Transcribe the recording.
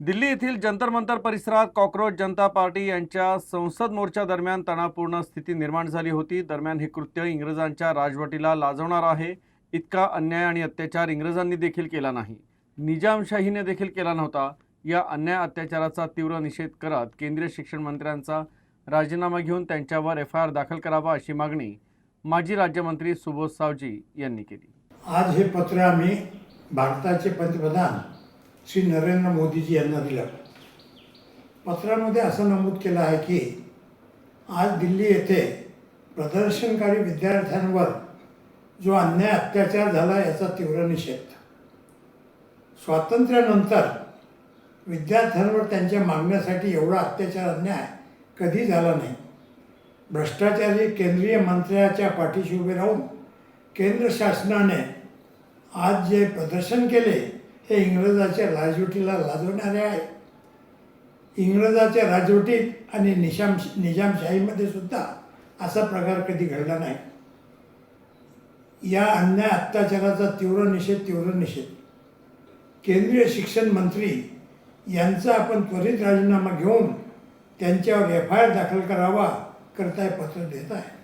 दिल्ली येथील जंतर मंतर परिसरात कॉकरोच जनता पार्टी यांच्या संसद मोर्चा दरम्यान तणावपूर्ण स्थिती निर्माण झाली होती। दरम्यान हे कृत्य इंग्रजांच्या राजवटीला लाजवणार आहे। इतका अन्याय आणि अत्याचार इंग्रजांनी देखील केला नाही, निजामशाहीने देखील केला नव्हता। या अन्याय अत्याचाराचा तीव्र निषेध करत केंद्रीय शिक्षण मंत्र्यांचा राजीनामा घेऊन त्यांच्यावर FIR दाखल करावा अशी मागणी माजी राज्यमंत्री सुबोध सावजी यांनी केली। आज हे पत्र आम्ही भारताचे पंतप्रधान श्री नरेंद्र मोदीजी यांना दिलं। पत्रामध्ये असं नमूद केलं आहे की आज दिल्ली येथे प्रदर्शनकारी विद्यार्थ्यांवर जो अन्याय अत्याचार झाला याचा तीव्र निषेध। स्वातंत्र्यानंतर विद्यार्थ्यांवर त्यांच्या मागण्यासाठी एवढा अत्याचार अन्याय कधी झाला नाही। भ्रष्टाचारी केंद्रीय मंत्र्याच्या पाठीशी उभे राहून केंद्र शासनाने आज जे प्रदर्शन केले हे इंग्रजाच्या राजवटीला लाजवणारे आहे। इंग्रजाच्या राजवटीत आणि निजामशाहीमध्ये सुद्धा असा प्रकार कधी घडला नाही। या अन्याय अत्याचाराचा तीव्र निषेध केंद्रीय शिक्षण मंत्री यांचा आपण त्वरित राजीनामा घेऊन त्यांच्यावर FIR दाखल करावा करता हे पत्र देत आहे।